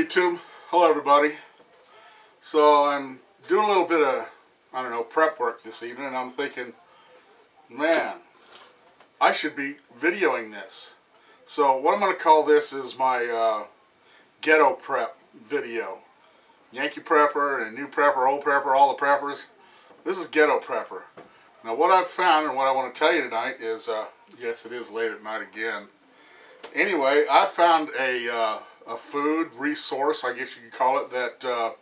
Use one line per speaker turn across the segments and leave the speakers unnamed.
YouTube. Hello everybody. So I'm doing a little bit of, I don't know, prep work this evening, and I'm thinking, man, I should be videoing this. So what I'm going to call this is my Ghetto Prep video. Yankee Prepper and New Prepper, Old Prepper, all the preppers. This is Ghetto Prepper. Now what I've found and what I want to tell you tonight is, yes, it is late at night again. Anyway, I found a food resource, I guess you could call it, that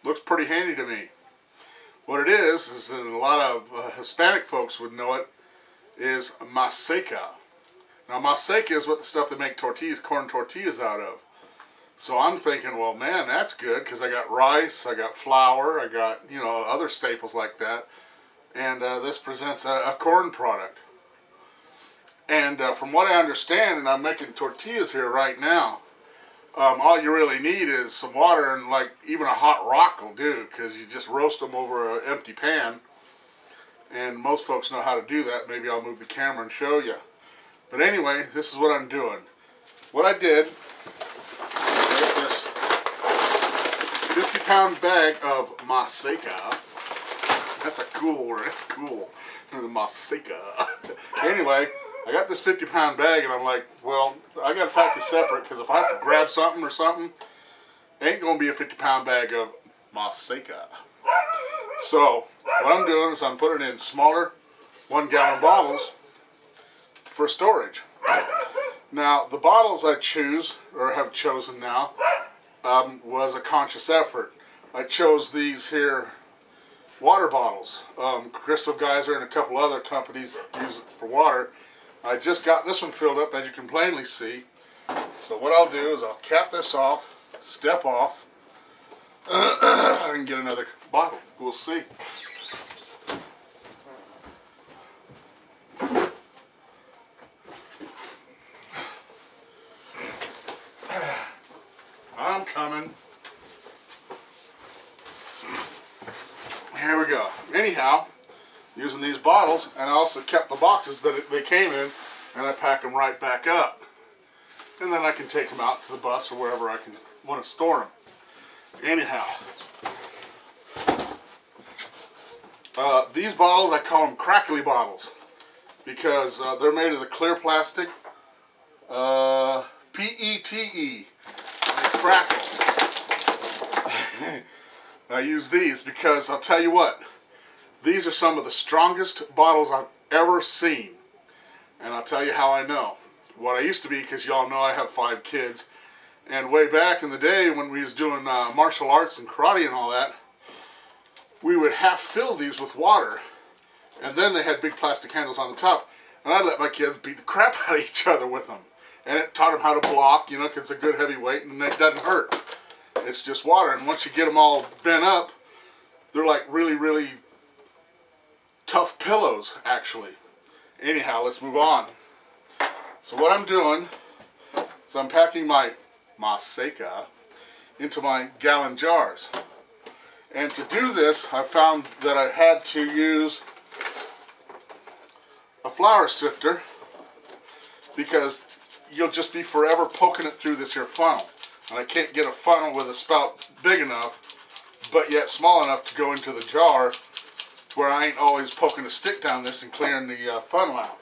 looks pretty handy to me. What it is and a lot of Hispanic folks would know it, is maseca. Now maseca is what the stuff they make tortillas, corn tortillas out of. So I'm thinking, well man, that's good, because I got rice, I got flour, I got, you know, other staples like that. And this presents a corn product. And from what I understand, and I'm making tortillas here right now, all you really need is some water, and like even a hot rock will do, because you just roast them over an empty pan. And most folks know how to do that. Maybe I'll move the camera and show you. But anyway, this is what I'm doing. What I did, I got this 50-pound bag of maseca. That's a cool word. It's cool. Maseca. Anyway, I got this 50-pound bag, and I'm like, well, I got to pack this separate, because if I have to grab something or something, it ain't going to be a 50-pound bag of maseca. So what I'm doing is I'm putting it in smaller 1-gallon bottles for storage. Now, the bottles I choose, or have chosen now, was a conscious effort. I chose these here water bottles. Crystal Geyser and a couple other companies use it for water. I just got this one filled up, as you can plainly see. So what I'll do is I'll cap this off, step off, and get another bottle. We'll see. I'm coming. Here we go. Anyhow, using these bottles, and I also kept the boxes that they came in, and I pack them right back up. And then I can take them out to the bus or wherever I can want to store them. Anyhow, these bottles, I call them crackly bottles, because they're made of the clear plastic, PETE, they crackle. I use these because I'll tell you what, these are some of the strongest bottles I've ever seen. And I'll tell you how I know. What I used to be, because y'all know I have 5 kids, and way back in the day when we was doing martial arts and karate and all that, we would half fill these with water, and then they had big plastic handles on the top, and I'd let my kids beat the crap out of each other with them. And it taught them how to block, you know, because it's a good heavy weight and it doesn't hurt. It's just water, and once you get them all bent up, they're like really, really tough pillows, actually. Anyhow, let's move on. So what I'm doing is I'm packing my maseca into my gallon jars. And to do this, I found that I had to use a flour sifter, because you'll just be forever poking it through this here funnel. And I can't get a funnel with a spout big enough, but yet small enough to go into the jar, where I ain't always poking a stick down this and clearing the funnel out.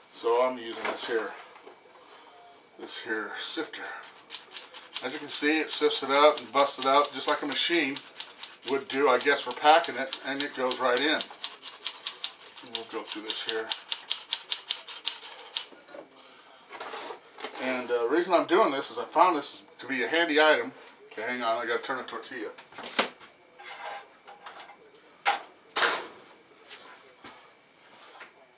So I'm using this here sifter. As you can see, it sifts it up and busts it out just like a machine would do, I guess, for packing it, and it goes right in. We'll go through this here. And the reason I'm doing this is I found this to be a handy item. Okay, hang on, I gotta turn the tortilla.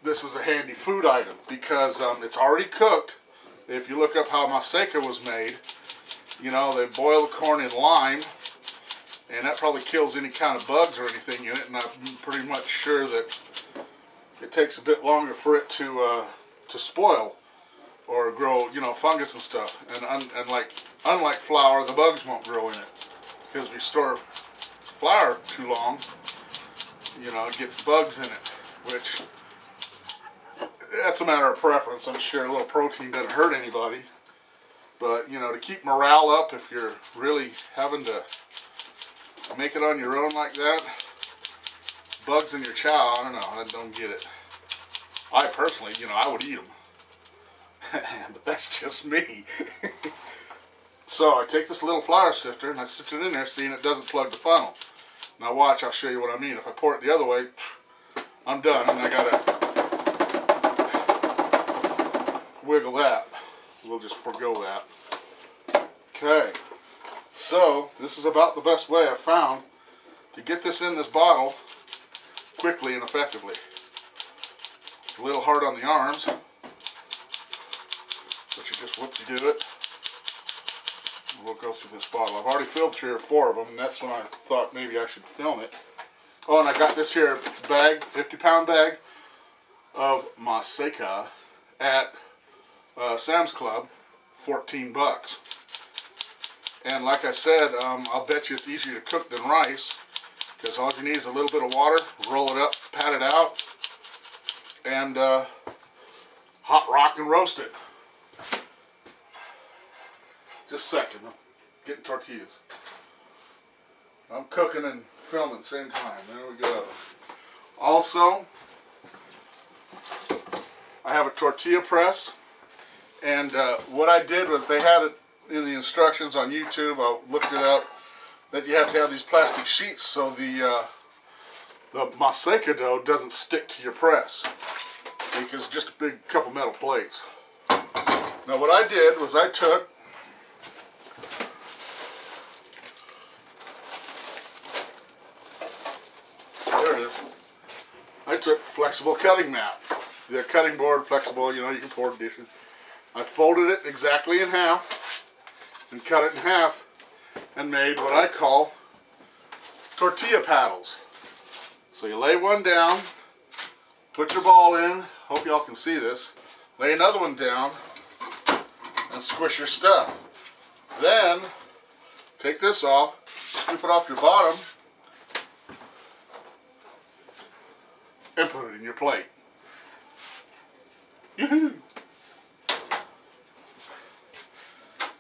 This is a handy food item because it's already cooked. If you look up how maseca was made, you know, they boil the corn in lime, and that probably kills any kind of bugs or anything in it, and I'm pretty much sure that it takes a bit longer for it to spoil or grow, you know, fungus and stuff. And unlike flour, the bugs won't grow in it, because if you store flour too long, you know, it gets bugs in it, which that's a matter of preference. I'm sure a little protein doesn't hurt anybody. But, you know, to keep morale up if you're really having to make it on your own like that, bugs in your chow, I don't know, I don't get it. I personally, you know, I would eat them. But that's just me. So I take this little flour sifter and I sift it in there, seeing it doesn't plug the funnel. Now watch, I'll show you what I mean. If I pour it the other way, I'm done, and I gotta wiggle that. We'll just forego that. Okay, so this is about the best way I've found to get this in this bottle quickly and effectively. It's a little hard on the arms, but you just whoop-de-do it. We'll go through this bottle. I've already filled 3 or 4 of them, and that's when I thought maybe I should film it. Oh, and I got this here bag, 50-pound bag of maseca at Sam's Club, 14 bucks. And like I said, I'll bet you it's easier to cook than rice, because all you need is a little bit of water, roll it up, pat it out, and hot rock and roast it. Just a second, I'm getting tortillas. I'm cooking and filming at the same time. There we go. Also, I have a tortilla press, and what I did was they had it in the instructions on YouTube. I looked it up that you have to have these plastic sheets so the maseca dough doesn't stick to your press, because it's just a big couple metal plates. Now what I did was I took flexible cutting mat. The cutting board, flexible, you know, you can pour dishes. I folded it exactly in half and cut it in half and made what I call tortilla paddles. So you lay one down, put your ball in, hope y'all can see this, lay another one down and squish your stuff. Then take this off, scoop it off your bottom, and put it in your plate. Yoo-hoo!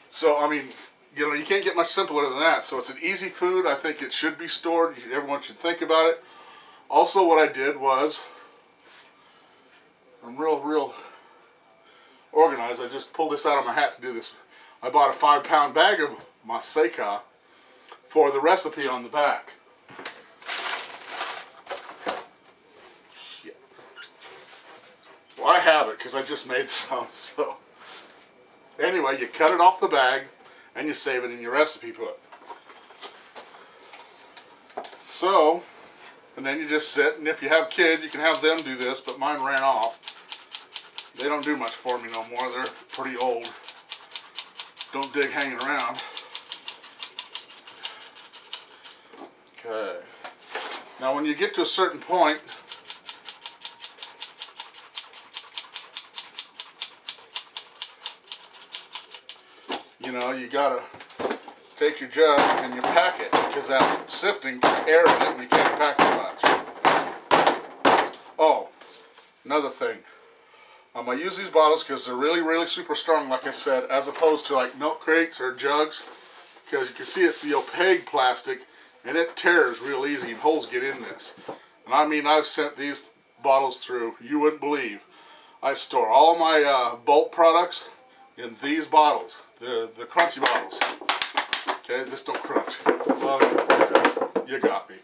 So, I mean, you know, you can't get much simpler than that. So it's an easy food. I think it should be stored. Everyone should think about it. Also, what I did was, I'm real organized. I just pulled this out of my hat to do this. I bought a 5-pound bag of maseca for the recipe on the back. Well, I have it because I just made some. So anyway, you cut it off the bag and you save it in your recipe book. So, and then you just sit, and if you have kids, you can have them do this, but mine ran off. They don't do much for me no more. They're pretty old. Don't dig hanging around. Okay. Now when you get to a certain point, you know, you gotta take your jug and you pack it, because that sifting puts air in it and you can't pack it much. Oh, another thing. I use these bottles because they're really super strong, like I said, as opposed to like milk crates or jugs, because you can see it's the opaque plastic and it tears real easy and holes get in this. And I mean, I've sent these bottles through, you wouldn't believe. I store all my bulk products in these bottles, the crunchy bottles. Okay, this don't crunch. Well, you got me.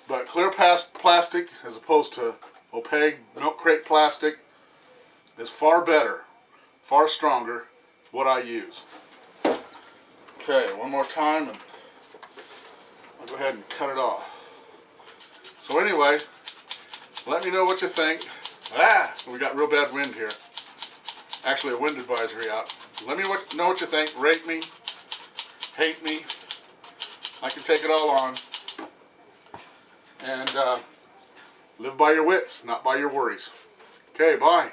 But clear plastic as opposed to opaque milk crate plastic is far better, far stronger, what I use. Okay, one more time and I'll go ahead and cut it off. So anyway, let me know what you think. We got real bad wind here. Actually a wind advisory out. Let me know what you think. Rate me, hate me. I can take it all on. And live by your wits, not by your worries. Okay, bye.